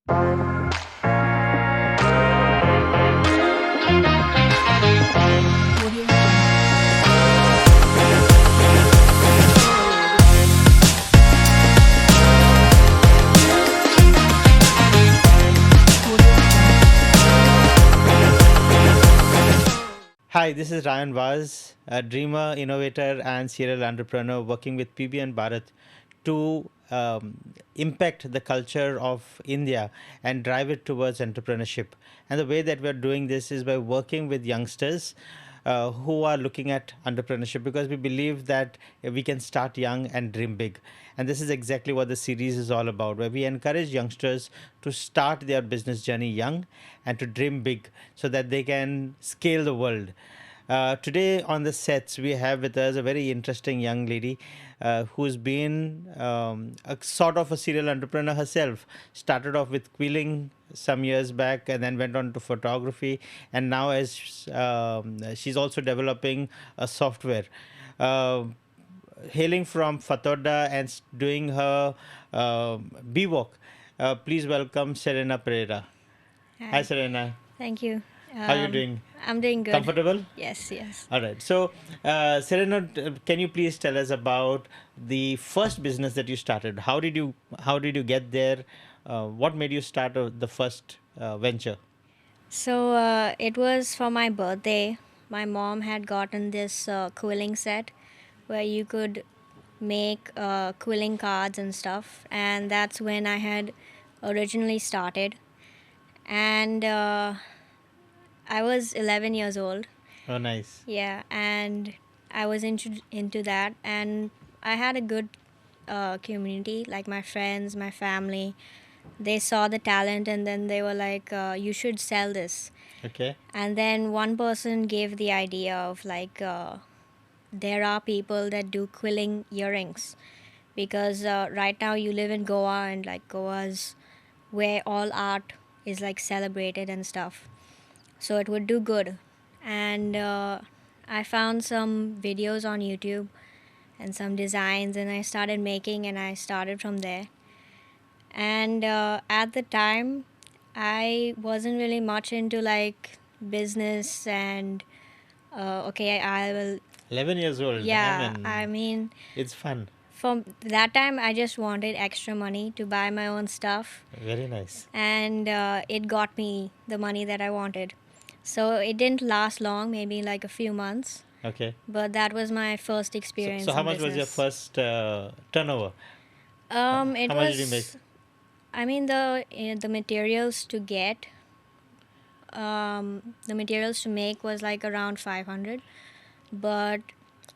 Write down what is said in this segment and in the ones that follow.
Hi, this is Ryan Vaz, a dreamer, innovator, and serial entrepreneur working with PBN BHARAT to impact the culture of India and drive it towards entrepreneurship. And the way that we're doing this is by working with youngsters who are looking at entrepreneurship, because we believe that we can start young and dream big. And this is exactly what the series is all about, where we encourage youngsters to start their business journey young and to dream big so that they can scale the world. Today on the sets, we have with us a very interesting young lady who's been a sort of a serial entrepreneur herself. Started off with quilling some years back and then went on to photography. And now, as she's also developing a software. Hailing from Fatoda and doing her bivouac. Please welcome Serena Pereira. Hi, Hi. Serena. Thank you. How are you doing? I'm doing good. Comfortable? Yes, yes. All right. So, Serena, can you please tell us about the first business that you started? How did you get there? What made you start the first venture? So it was for my birthday. My mom had gotten this quilling set where you could make quilling cards and stuff, and that's when I had originally started. And I was 11 years old. Oh, nice. Yeah, and I was into that, and I had a good community, like my friends, my family. They saw the talent, and then they were like, "You should sell this." Okay. And then one person gave the idea of like, there are people that do quilling earrings, because right now you live in Goa, and like Goa's where all art is like celebrated and stuff. So it would do good. And I found some videos on YouTube and some designs, and I started making, and I started from there. And at the time, I wasn't really much into like business and okay, I will. 11 years old. Yeah, I I mean, it's fun. from that time, I just wanted extra money to buy my own stuff, Very nice. and it got me the money that I wanted. So it didn't last long, maybe like a few months, Okay. but that was my first So, experience so how in much was your business. first turnover? It How much did you make? was, I mean, the materials to get, the materials to make was like around 500, but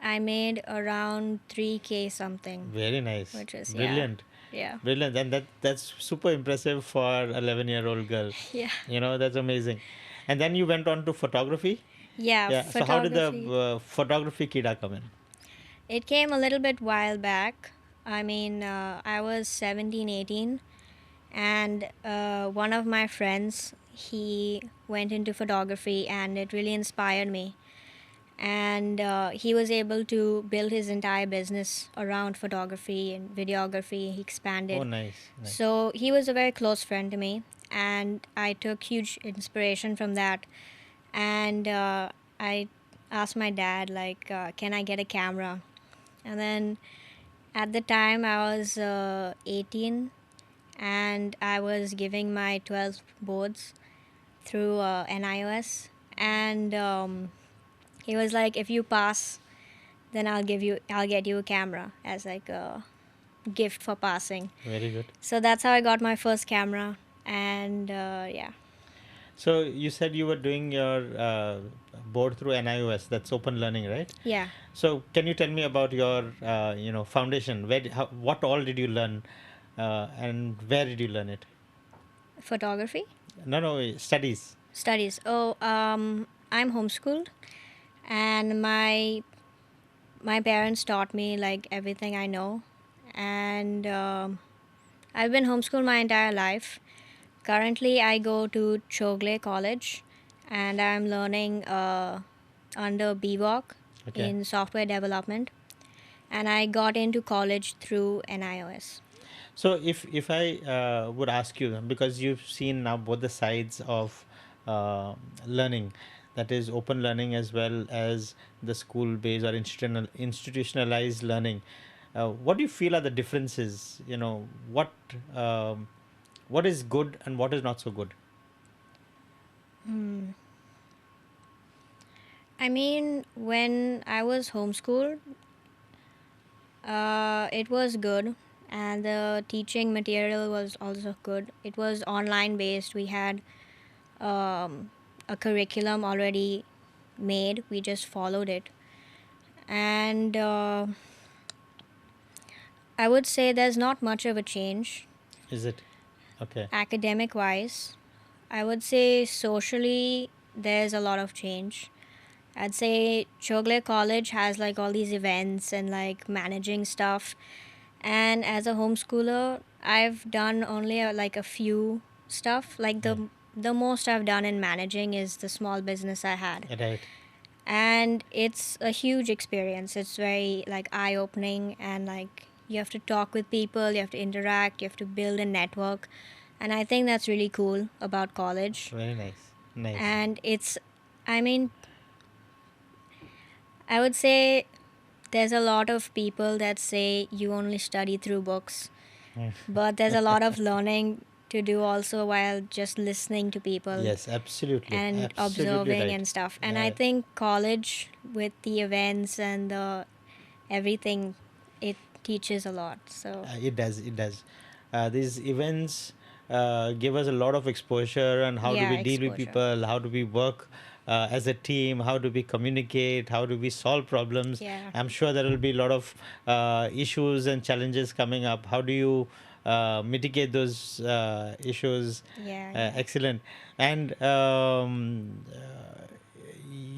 I made around 3K something, Very nice. which is, yeah, Brilliant. yeah, Brilliant. And that's super impressive for 11-year-old girl. yeah, That's amazing. And then you went on to photography. yeah, Yeah. So how did the photography. photography kida come in? It came a little bit while back. I mean, I was 17, 18, and one of my friends, he went into photography, and it really inspired me. And he was able to build his entire business around photography and videography. He Oh, expanded. nice, nice. So he was a very close friend to me, and I took huge inspiration from that. And I asked my dad, like, can I get a camera? And then at the time I was 18, and I was giving my 12th boards through NIOS. And he was like, if you pass, then I'll get you a camera as like a gift for passing. Very good. So that's how I got my first camera. And yeah. So you said you were doing your board through NIOS. That's open learning, right? Yeah. So can you tell me about your foundation? What all did you learn, and where did you learn it? Photography No, no, studies. studies. Oh, I'm homeschooled, and my parents taught me like everything I know. And I've been homeschooled my entire life. Currently I go to Chogle College, and I'm learning under BVOC Okay. in software development, and I got into college through NIOS. So if I would ask you, because you've seen now both the sides of uh, learning, that is open learning as well as the school based or institutionalized learning, what do you feel are the differences? Um, what is good and what is not so good? Hmm. I mean, when I was homeschooled, it was good, and the teaching material was also good. It was online based. We had um, a curriculum already made. We just followed it, and I would say there's not much of a change Is it okay? academic wise. I would say socially, there's a lot of change. I'd say Chogle College has like all these events and like managing stuff. And as a homeschooler, I've done only like a few stuff. Like Right. the most I've done in managing is the small business I had. Right. And it's a huge experience. It's very like eye opening, and like you have to talk with people, you have to interact, you have to build a network. And I think that's really cool about college. Very nice. Nice. And it's, I mean, I would say there's a lot of people that say you only study through books, Mm. but there's a lot of learning to do also while just listening to people Yes, absolutely. and Absolutely observing right. and stuff. And I Yeah. think college with the events and the everything, it teaches a lot. So It does. It does. These events give us a lot of exposure on how do yeah, we deal with exposure. people, how do we work as a team, how do we communicate, how do we solve problems. Yeah. I'm sure there will be a lot of issues and challenges coming up. How do you mitigate those issues? Yeah, yeah. Excellent. And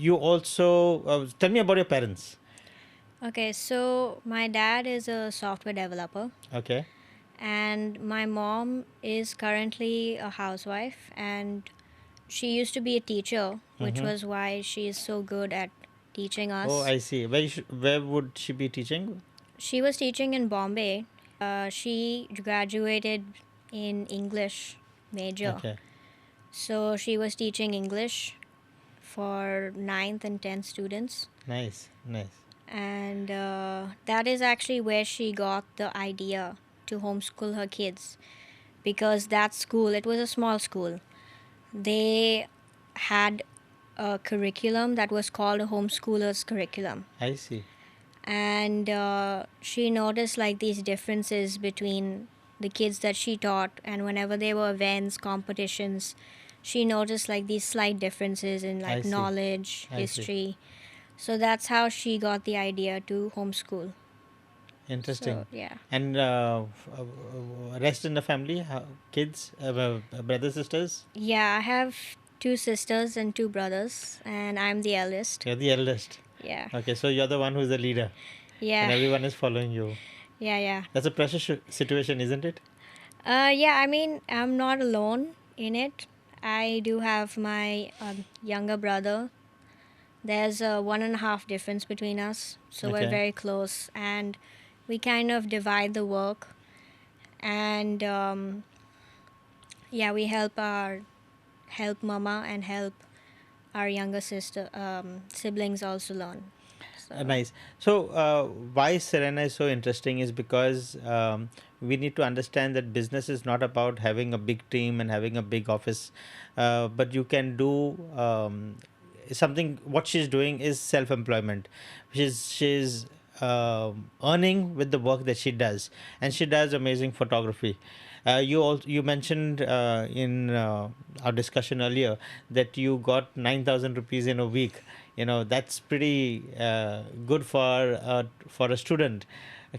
you also tell me about your parents. Okay, so my dad is a software developer, Okay. and my mom is currently a housewife, and she used to be a teacher, which Mm-hmm. was why she is so good at teaching Oh, us. I see. Where would she be teaching? She was teaching in Bombay. She graduated in English major. Okay. So she was teaching English for ninth and 10th students. Nice. Nice. And that is actually where she got the idea to homeschool her kids, because that school, it was a small school, they had a curriculum that was called a homeschoolers curriculum. I see. And she noticed like these differences between the kids that she taught, and whenever there were events, competitions, she noticed like these slight differences in I like see. knowledge, I see. history. So that's how she got the idea to homeschool. So Interesting. yeah. And rest in the family, kids, brothers, sisters. Yeah, I have two sisters and two brothers, and I'm the eldest. You're the eldest. Yeah. Okay, so you're the one who's the leader, and Yeah. everyone is following you. Yeah, yeah. That's a pressure situation, isn't it? Yeah, I mean, I'm not alone in it. I do have my younger brother. There's a 1.5 difference between us, so we're Okay. very close, and we kind of divide the work. And yeah, we help mama and help our younger sister siblings also learn. So Nice. So, why Serena is so interesting is because we need to understand that business is not about having a big team and having a big office, but you can do something. What she's doing is self-employment. She's earning with the work that she does, and she does amazing photography. You mentioned in our discussion earlier that you got 9,000 rupees in a week. That's pretty good for a student.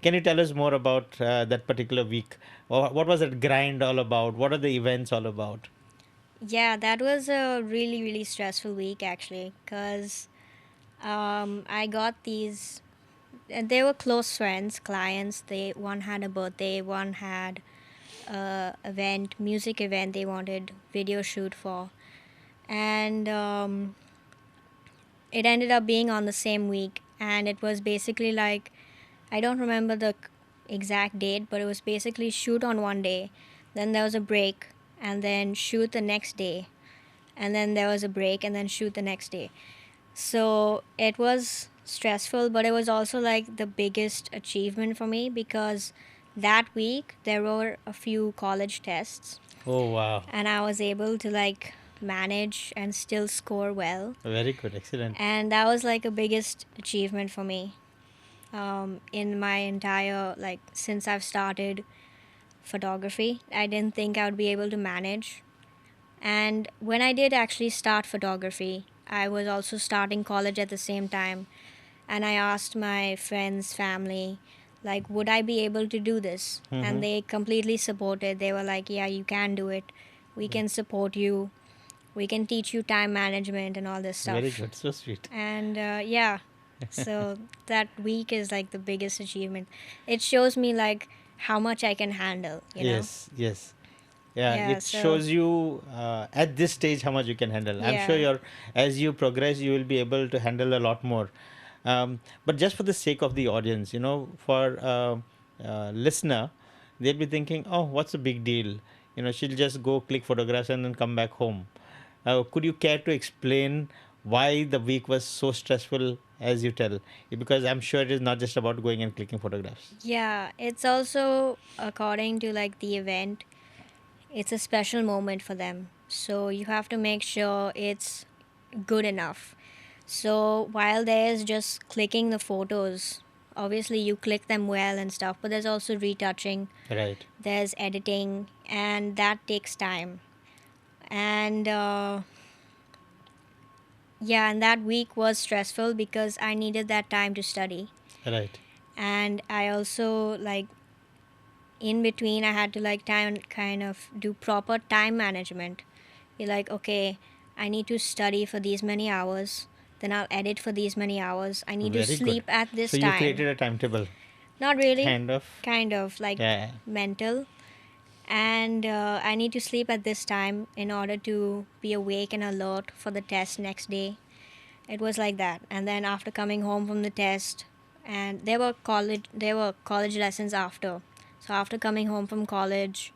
Can you tell us more about that particular week? What was that grind all about? What are the events all about? yeah, that was a really really stressful week actually, because I got these. They were close friends, clients. They one had a birthday, one had a event, music event. They wanted video shoot for, and it ended up being on the same week. And it was basically like, I don't remember the exact date, but it was basically shoot on one day, then there was a break, and then shoot the next day, and then there was a break, and then shoot the next day. So it was stressful, but it was also like the biggest achievement for me because that week there were a few college tests, Oh, wow. and I was able to like manage and still score well. Very good. Excellent. And that was like a biggest achievement for me in my entire, like, since I've started photography. I didn't think I would be able to manage. And when I did actually start photography, I was also starting college at the same time. And I asked my friends, family, like, would I be able to do this? Mm-hmm. And they completely supported. They were like, yeah, you can do it. We can support you. We can teach you time management and all this Very stuff. good. So sweet. And yeah, so that week is like the biggest achievement. It shows me like how much I can handle, you know? Yes, yes. Yeah, Yeah, it so shows you at this stage how much you can handle. I'm sure yeah. as you progress, you will be able to handle a lot more. But just for the sake of the audience, for listener, they'll be thinking, oh, what's the big deal? She'll just go click photographs and then come back home. Could you care to explain why the week was so stressful as you tell? Because I'm sure it is not just about going and clicking photographs. Yeah, it's also according to like the event, it's a special moment for them. So you have to make sure it's good enough. So while there's just clicking the photos, obviously you click them well and stuff, but there's also retouching, Right. there's editing, and that takes time. And yeah, and that week was stressful because I needed that time to study. Right. And I also like in between I had to like time kind of do proper time management. Be like, okay, I need to study for these many hours, then I'll edit for these many hours. I need to Very good. sleep at So this you time. created a timetable, Not really, kind of. kind of like Yeah. mental. And I need to sleep at this time in order to be awake and alert for the test next day. It was like that. And then after coming home from the test, and there were college lessons after. So after coming home from college,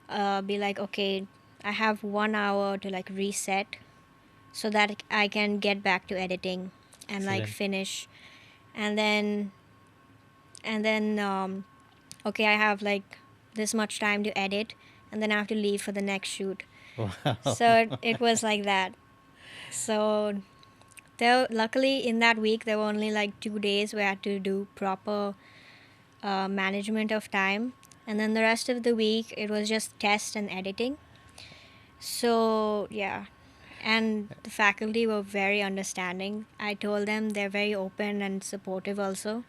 be like, okay, I have 1 hour to like reset so that I can get back to editing and like Excellent. finish. And then okay, I have like this much time to edit, and then I have to leave for the next shoot. Wow. So it was like that. So there, luckily in that week there were only like 2 days where I had to do proper management of time, and then the rest of the week it was just test and editing. So yeah, and the faculty were very understanding. I told them they're very open and supportive also.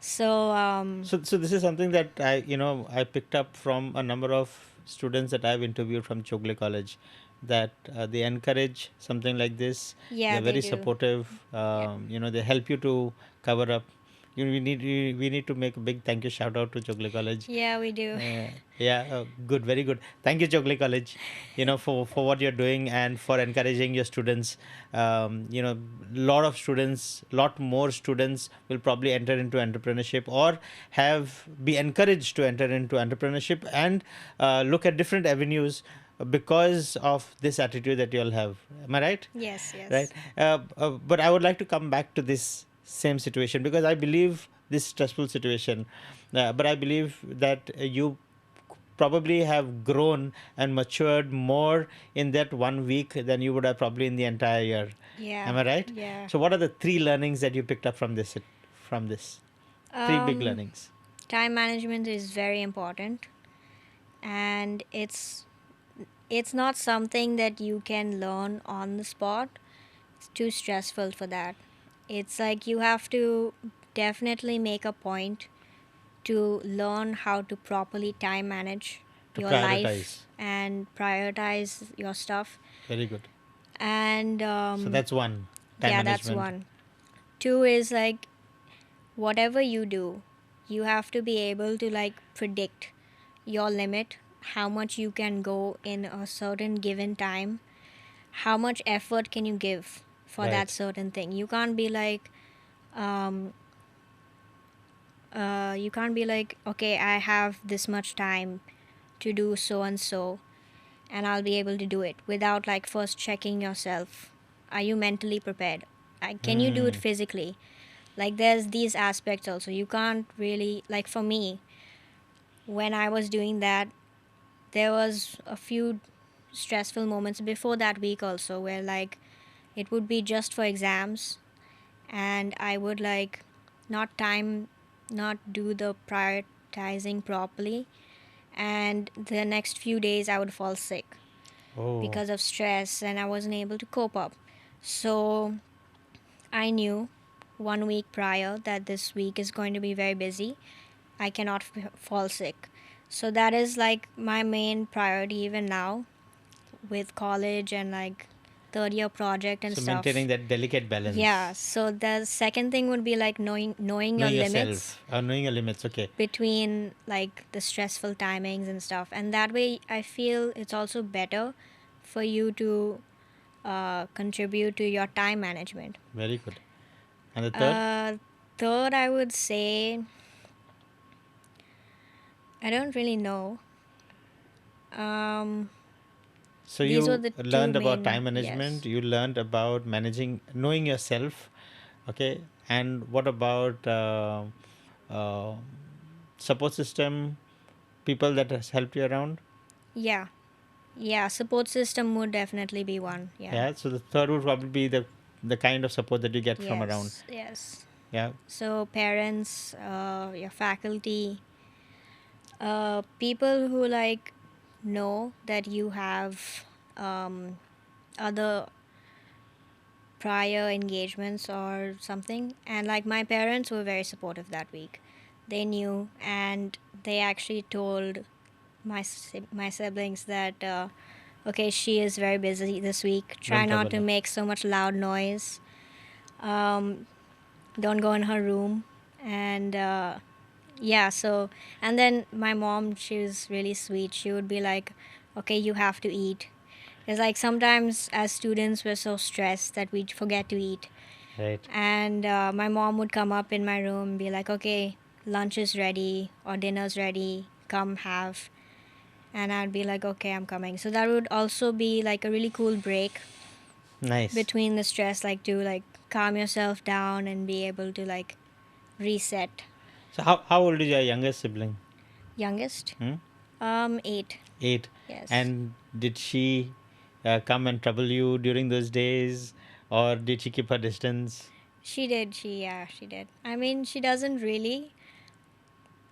So So this is something that I picked up from a number of students that I've interviewed from Chogle College, that they encourage something like this. yeah, They're they very do. supportive. Yeah. They help you to cover up. We need to make a big thank you shout out to Chogle College. Yeah, we do. Yeah, good, very good. Thank you, Chogle College, for what you're doing and for encouraging your students. Lot more students will probably enter into entrepreneurship or have be encouraged to enter into entrepreneurship and look at different avenues because of this attitude that you all have. Am I right? Yes, Right. yes. But I would like to come back to this same situation because I believe this stressful situation. But I believe that you probably have grown and matured more in that 1 week than you would have probably in the entire year. Yeah, Am I right? yeah. So, what are the three learnings that you picked up from this? From this, three big Um, learnings. time management is very important, and it's not something that you can learn on the spot. It's too stressful for that. It's like you have to definitely make a point to learn how to properly time manage To your life prioritize. and prioritize your stuff. Very good. And So that's one, time yeah, that's management. one. Two is like whatever you do, you have to be able to like predict your limit, how much you can go in a certain given time, how much effort can you give for that Right. certain thing. You can't be like um, You can't be like, okay, I have this much time to do so and so, and I'll be able to do it without like first checking yourself. Are you mentally prepared? Can you do it Hmm. physically? Like, there's these aspects also. You can't really, like, for me, when I was doing that, there was a few stressful moments before that week also where like it would be just for exams, and I would like not do the prioritizing properly, and the next few days I would fall sick Oh. because of stress and I wasn't able to cope up. So I knew 1 week prior that this week is going to be very busy. I cannot fall sick. So that is like my main priority even now with college and like third year project and So stuff. maintaining that delicate Yeah, balance, so the second thing would be like knowing your knowing limits yourself, knowing your limits. Okay. between like the stressful timings and stuff. And that way I feel it's also better for you to contribute to your time management. Very good. And the third? Uh, third, I would say I don't really know. Um, So these were you the two learned about main. time management, Yes. you learned about managing, knowing yourself. Okay. And what about uh, support system, people that has helped you around? Yeah. Yeah. Support system would definitely be one. Yeah. Yeah. So the third would probably be the kind of support that you get from around. Yes. Yes. Yeah. So parents, your faculty, people who like know that you have other prior engagements or something. And like my parents were very supportive that week. They knew, and they actually told my siblings that okay, she is very busy this week. Try Don't not trouble to her. make so much loud noise. Um, don't go in her room, and yeah. So, and then my mom, she was really sweet. She would be like, okay, you have to eat. It's like sometimes as students we're so stressed that we forget to eat. Right. And my mom would come up in my room and be like, okay, lunch is ready or dinner's ready, come have. And I'd be like, okay, I'm coming. So that would also be like a really cool break Nice. between the stress, like to like calm yourself down and be able to like reset. So how old is your youngest sibling? Youngest? Hmm? 8. 8. Yes. And did she come and trouble you during those days, or did she keep her distance? She did. She did. I mean, she doesn't really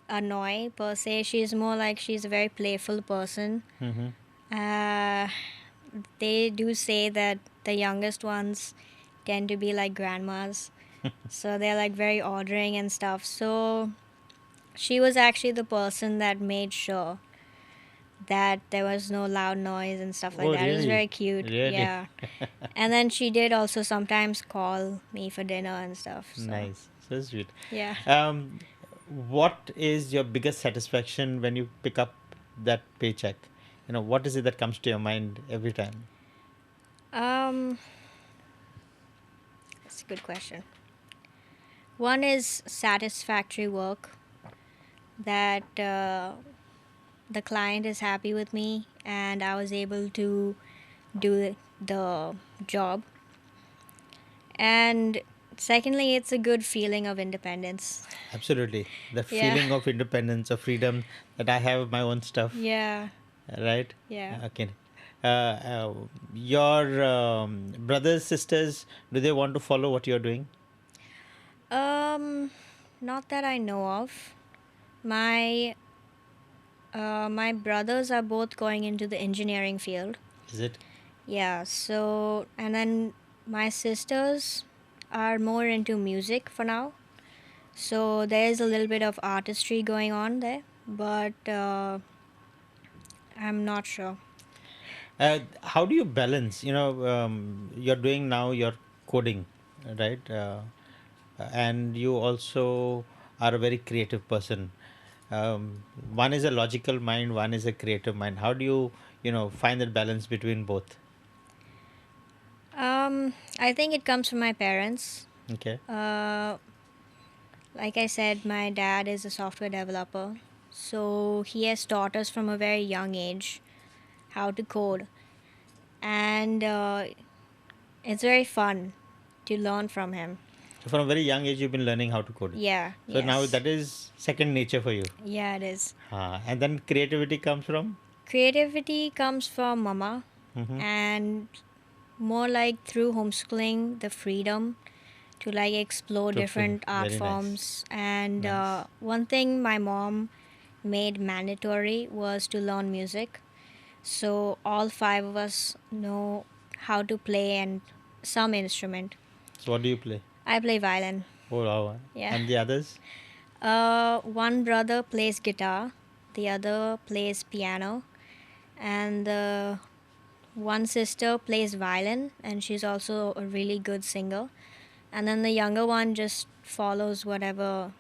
annoy per se. She's more like she's a very playful person. Mm-hmm. Uh, they do say that the youngest ones tend to be like grandmas. So they're like very ordering and stuff. So she was actually the person that made sure that there was no loud noise and stuff like Oh, that. It was really? very cute. Really? Yeah. And then she did also sometimes call me for dinner and stuff. So, Nice. So sweet. yeah. Um, what is your biggest satisfaction when you pick up that paycheck? What is it that comes to your mind every time? Um, that's a good question. One is satisfactory work that the client is happy with me and I was able to do the job. And secondly, it's a good feeling of independence. Absolutely. The Yeah. feeling of independence, of freedom, that I have my own stuff, Yeah. right? Yeah. Okay. Your brothers, sisters, do they want to follow what you're doing? Um, not that I know of. My my brothers are both going into the engineering field. Is it? Yeah, so and then my sisters are more into music for now. So there's a little bit of artistry going on there, but I'm not sure. How do you balance? You're doing now your coding, right? And you also are a very creative person. One is a logical mind, one is a creative mind. How do you find that balance between both? I think it comes from my parents. Okay. Uh, Like I said, my dad is a software developer. So he has taught us from a very young age how to code. And it's very fun to learn from him. So from a very young age, you've been learning how to code. Yeah, So now yes. that is second nature for you. Yeah, it is. And then creativity comes from? Creativity comes from mama, Hmm. and more like through homeschooling, the freedom to like explore To explain. different art Very nice. forms. And Nice. one thing my mom made mandatory was to learn music. So all five of us know how to play and some instrument. So what do you play? I play violin. Oh, wow. Yeah. And the others? One brother plays guitar, the other plays piano, and the one sister plays violin, and she's also a really good singer. And then the younger one just follows whatever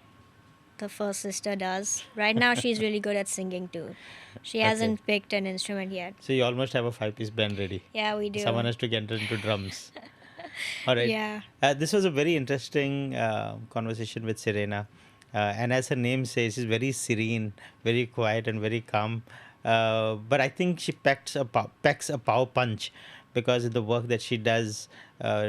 the first sister does. Right now, she's really good at singing too. She Okay. hasn't picked an instrument yet. So you almost have a five-piece band ready. Yeah, we Someone do. has to get into drums. All right. Yeah. This was a very interesting conversation with Serena. And as her name says, she's very serene, very quiet, and very calm. But I think she packs a power punch because of the work that she does.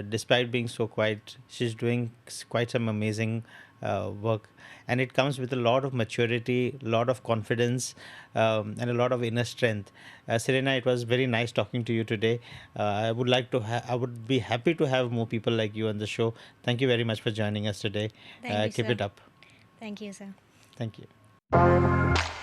Despite being so quiet, she's doing quite some amazing work. And it comes with a lot of maturity, a lot of confidence, and a lot of inner strength. Serena, it was very nice talking to you today. I would be happy to have more people like you on the show. Thank you very much for joining us today. Thank you, Keep sir. it up. Thank you, sir. Thank you.